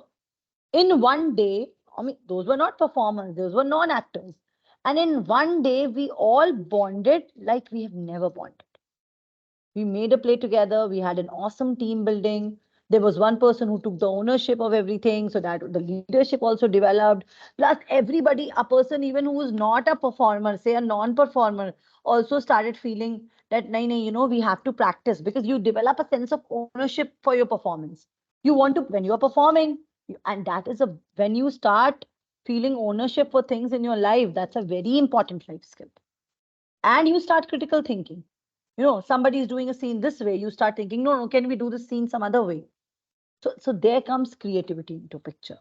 in 1 day. I mean, those were not performers, those were non-actors. And in 1 day, we all bonded like we have never bonded. We made a play together. We had an awesome team building. There was one person who took the ownership of everything, so that the leadership also developed. Plus, everybody, a person even who was not a performer, say a non-performer, also started feeling that, nahi, we have to practice, because you develop a sense of ownership for your performance. You want to, when you are performing, and that is when you start feeling ownership for things in your life, that's a very important life skill. And you start critical thinking. Somebody is doing a scene this way, you start thinking, no, can we do this scene some other way? So there comes creativity into picture.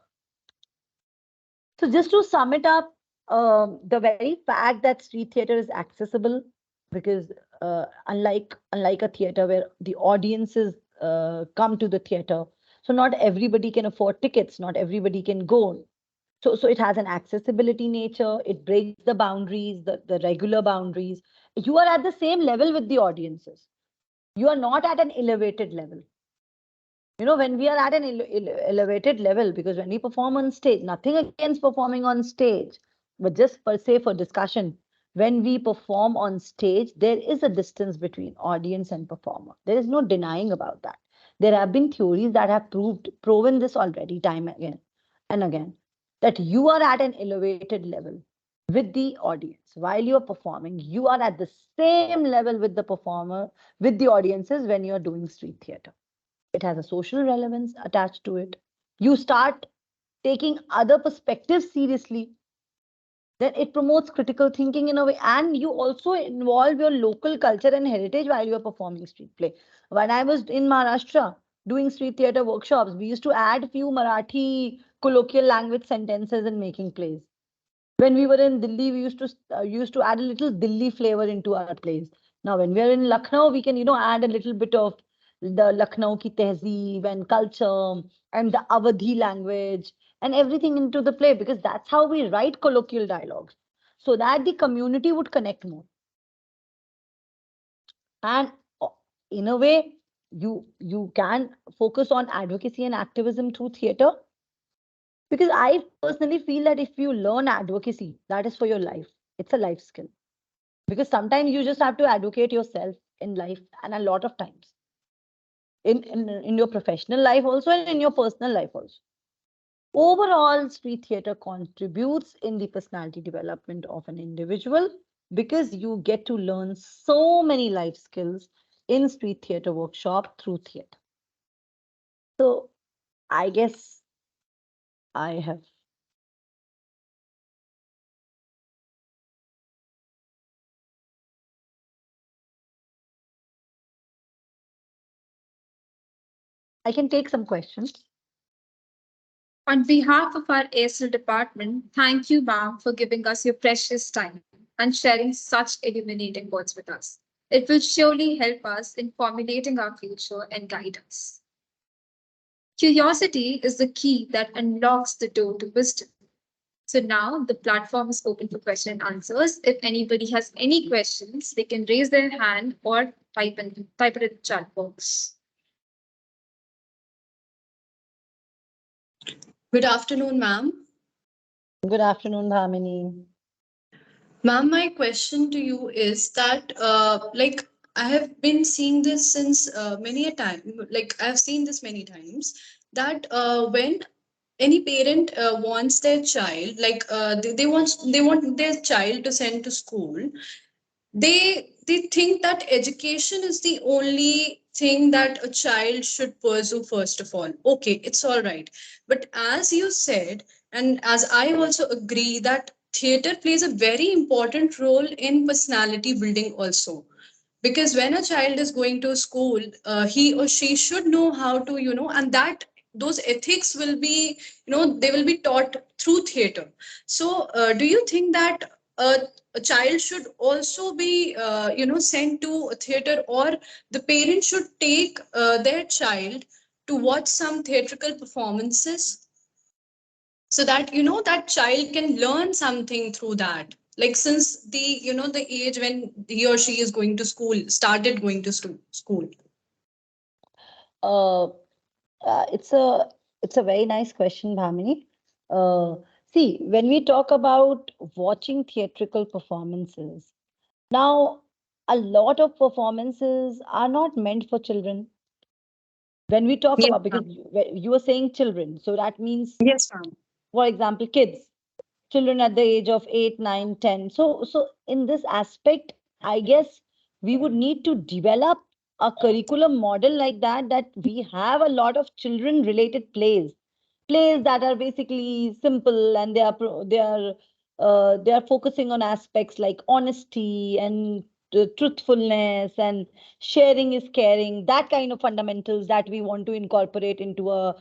So just to sum it up, the very fact that street theater is accessible, because unlike a theater where the audiences come to the theater, so not everybody can afford tickets, not everybody can go. So it has an accessibility nature, it breaks the boundaries, the regular boundaries. You are at the same level with the audiences. You are not at an elevated level. When we are at an elevated level, because when we perform on stage, nothing against performing on stage, but just per se for discussion, when we perform on stage, there is a distance between audience and performer. There is no denying about that. There have been theories that have proven this already time again and again, that you are at an elevated level with the audience. While you're performing, you are at the same level with the performer, with the audiences when you're doing street theater. It has a social relevance attached to it. You start taking other perspectives seriously. then it promotes critical thinking in a way, and you also involve your local culture and heritage while you're performing street play. When I was in Maharashtra doing street theater workshops, we used to add few Marathi colloquial language sentences in making plays. When we were in Delhi, we used to add a little Delhi flavor into our plays. Now, when we are in Lucknow, we can add a little bit of the Lucknow ki tehzeeb and culture and the Awadhi language and everything into the play, because that's how we write colloquial dialogues, so that the community would connect more. And uh, in a way, you can focus on advocacy and activism through theater, because I personally feel that if you learn advocacy, that is for your life. It's a life skill, because sometimes you just have to advocate yourself in life, and a lot of times in your professional life also, and in your personal life also. Overall, street theater contributes in the personality development of an individual, because you get to learn so many life skills in street theater workshop through theater. So I guess I have. I can take some questions. On behalf of our ASL department, thank you, ma'am, for giving us your precious time and sharing such illuminating words with us. It will surely help us in formulating our future and guide us. Curiosity is the key that unlocks the door to wisdom. So now the platform is open for question and answers. If anybody has any questions, they can raise their hand or type it in the chat box. Good afternoon, ma'am. Good afternoon, Bhamini. Ma'am, my question to you is that, I have been seeing this since many a time. Like, I've seen this many times that when any parent wants their child, they want their child to send to school, they think that education is the only thing that a child should pursue first of all. Okay, it's all right, but as you said, and as I also agree, that theater plays a very important role in personality building also, because when a child is going to school, he or she should know how to, and that those ethics will be, they will be taught through theater. So do you think that a child should also be, sent to a theater, or the parents should take their child to watch some theatrical performances, so that that child can learn something through that, like since the, the age when he or she is going to school, started going to school. Uh, it's a very nice question, Bhamini. Uh, See, when we talk about watching theatrical performances, now a lot of performances are not meant for children. When we talk Yes, about, because ma'am. you were saying children, so that means, Yes, ma'am. for example, kids, children at the age of 8, 9, 10. So in this aspect, I guess we would need to develop a curriculum model like that, that we have a lot of children related plays that are basically simple, and they are focusing on aspects like honesty and truthfulness, and sharing is caring, that kind of fundamentals that we want to incorporate into a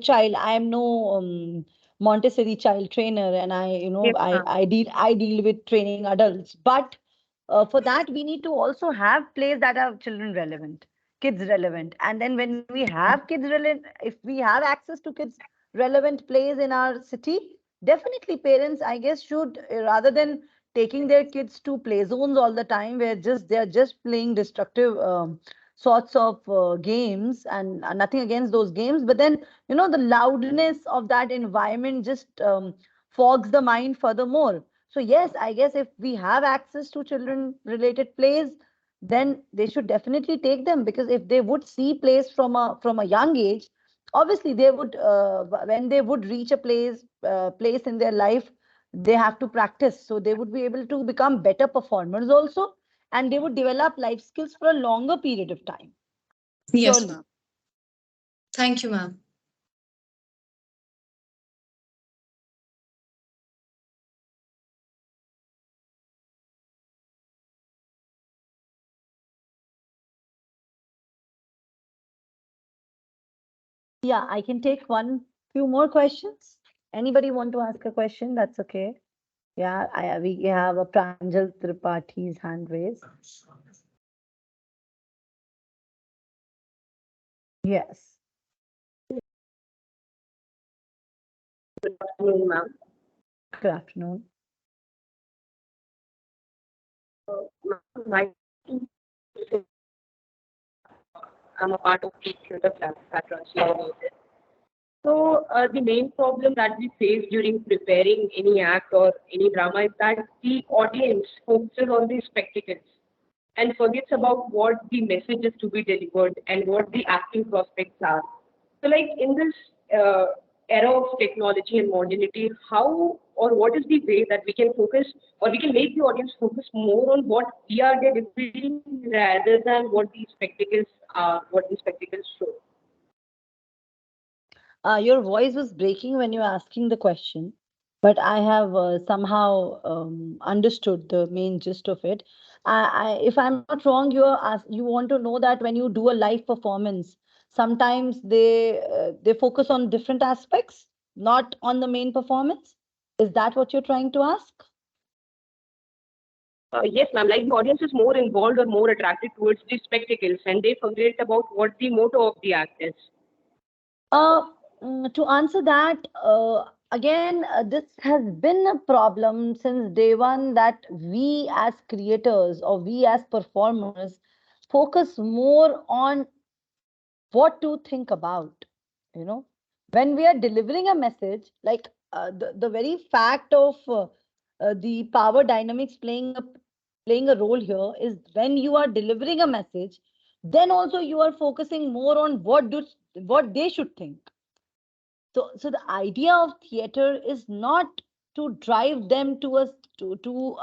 child. I am no Montessori child trainer, and Yes, ma'am. I deal with training adults, but for that we need to also have plays that are children relevant, kids relevant. And then when we have kids relevant, if we have access to kids relevant plays in our city, definitely parents, I guess, should, rather than taking their kids to play zones all the time where just they're just playing destructive sorts of games, and nothing against those games, but then the loudness of that environment just fogs the mind furthermore. So yes, I guess if we have access to children related plays, then they should definitely take them, because if they would see plays from a young age, obviously they would, when they would reach a place in their life, they have to practice, so they would be able to become better performers also, and they would develop life skills for a longer period of time, Yes, surely. ma'am. Thank you, ma'am. Yeah, I can take few more questions. Anybody want to ask a question? That's okay. Yeah, we have a Pranjal Tripathi's hand raised. Yes. Afternoon, ma'am. Good afternoon. My I'm a part of the theatre patrons here. So the main problem that we face during preparing any act or any drama is that the audience focuses on the spectacles and forgets about what the message is to be delivered and what the acting prospects are. So, like in this era of technology and modernity, how or what is the way that we can focus or we can make the audience focus more on what we are delivering rather than what the spectacles show? Your voice was breaking when you were asking the question, but I have somehow understood the main gist of it. If I'm not wrong, you want to know that when you do a live performance, sometimes they focus on different aspects, not on the main performance. Is that what you're trying to ask? Yes, ma'am. Like the audience is more involved or more attracted towards the spectacles, and they forget about what the motto of the act is. Uh, to answer that, again, this has been a problem since day one that we as creators or we as performers focus more on what to think about. You know, when we are delivering a message, like the very fact of the power dynamics playing a role here is when you are delivering a message, then also you are focusing more on what they should think. So the idea of theater is not to drive them to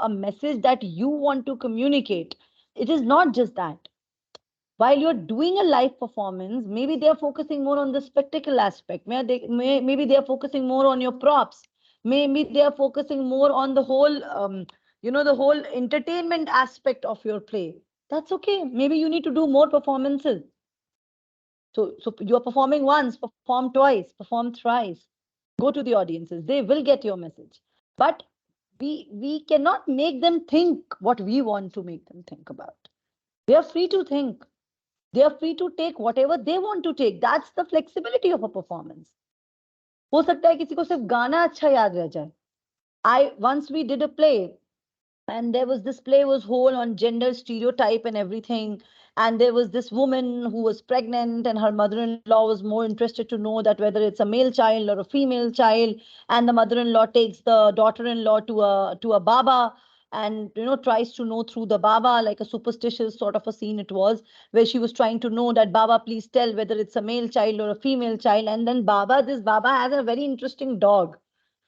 a message that you want to communicate. It is not just that. While you're doing a live performance, maybe they're focusing more on the spectacle aspect. Maybe they're focusing more on your props. Maybe they're focusing more on the whole, the whole entertainment aspect of your play. That's okay. Maybe you need to do more performances. So you're performing once, perform twice, perform thrice. Go to the audiences. They will get your message. But we cannot make them think what we want to make them think about. They are free to think. They are free to take whatever they want to take. That's the flexibility of a performance. हो सकता है किसी को सिर्फ गाना अच्छा याद रह जाए. I once we did a play, and there was this play was whole on gender stereotype and everything, and there was this woman who was pregnant, and her mother-in-law was more interested to know that whether it's a male child or a female child, and the mother-in-law takes the daughter-in-law to a baba, and tries to know through the baba, like a superstitious sort of a scene it was, where she was trying to know that baba, please tell whether it's a male child or a female child. And then this baba has a very interesting dog.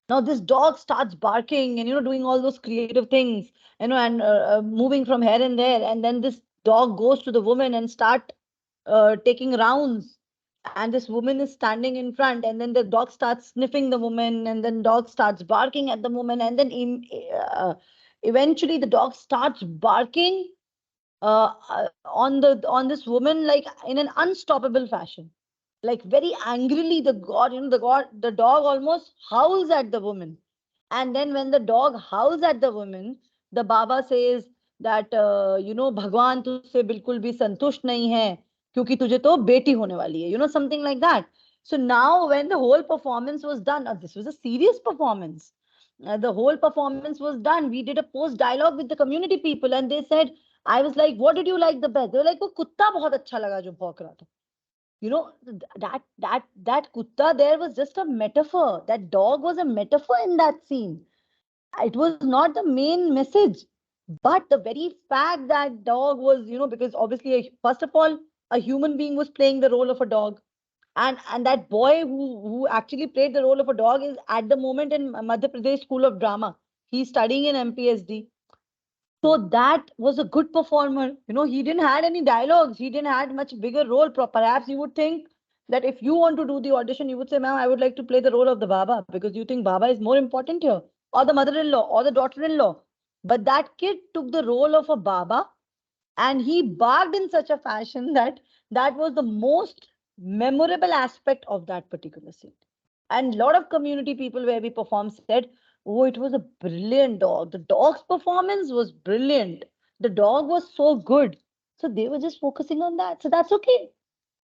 Now this dog starts barking and doing all those creative things, and moving from here and there, and then this dog goes to the woman and start taking rounds, and this woman is standing in front, and then the dog starts sniffing the woman, and then dog starts barking at the woman, and then eventually the dog starts barking on this woman, like in an unstoppable fashion, like very angrily. The dog almost howls at the woman. And then when the dog howls at the woman, the baba says that भगवान तुझसे बिल्कुल भी संतुष्ट नहीं है, क्योंकि तुझे तो बेटी होने वाली है, something like that. So now when the whole performance was done, this was a serious performance. The whole performance was done. We did a post dialogue with the community people, and they said, I was like, what did you like the best? They were like, वो कुत्ता बहुत अच्छा लगा जो भौंक रहा था. That kutta there was just a metaphor. That dog was a metaphor in that scene. It was not the main message, but the very fact that dog was, because obviously, first of all, a human being was playing the role of a dog. And that boy who actually played the role of a dog is at the moment in Madhya Pradesh School of Drama. He's studying in MPSD. So that was a good performer. He didn't had any dialogues. He didn't had much bigger role. Perhaps you would think that if you want to do the audition, you would say, ma'am, I would like to play the role of the Baba, because you think Baba is more important here, or the mother-in-law, or the daughter-in-law. But that kid took the role of a Baba, and he barked in such a fashion that that was the most memorable aspect of that particular scene. And a lot of community people where we performed said, oh, it was a brilliant dog. The dog's performance was brilliant. The dog was so good. So they were just focusing on that. So that's okay.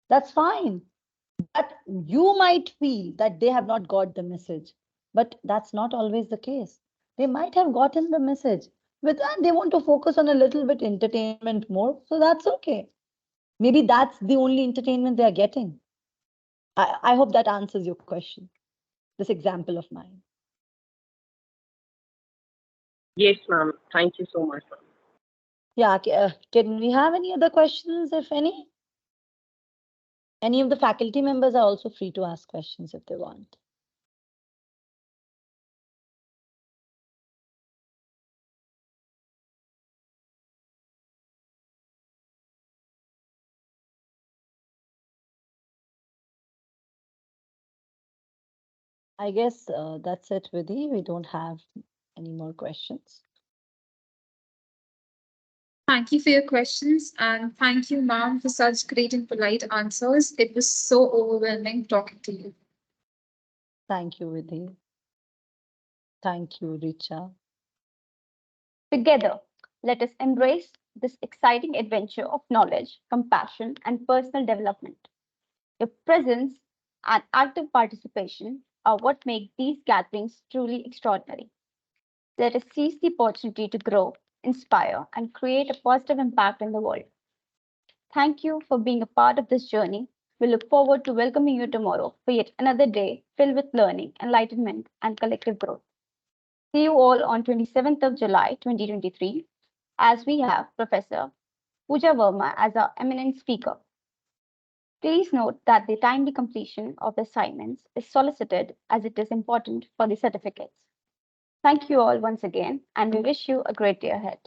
That's fine. But you might feel that they have not got the message. But that's not always the case. They might have gotten the message. But they want to focus on a little bit entertainment more. So that's okay. Maybe that's the only entertainment they are getting. I hope that answers your question, this example of mine. Yes, ma'am. Thank you so much, ma'am. Yeah, can we have any other questions, if any? Any of the faculty members are also free to ask questions if they want. I guess that's it, Vidhi. We don't have any more questions. Thank you for your questions, and thank you, ma'am, for such great and polite answers. It was so overwhelming talking to you. Thank you, Vidhi. Thank you, Richa. Together, let us embrace this exciting adventure of knowledge, compassion, and personal development. Your presence and active participation are what make these gatherings truly extraordinary. Let us seize the opportunity to grow, inspire, and create a positive impact in the world. Thank you for being a part of this journey. We look forward to welcoming you tomorrow for yet another day filled with learning, enlightenment, and collective growth. See you all on 27th of July 2023 as we have Professor Pooja Verma as our eminent speaker. Please note that the timely completion of the assignments is solicited as it is important for the certificates. Thank you all once again, and we wish you a great day ahead.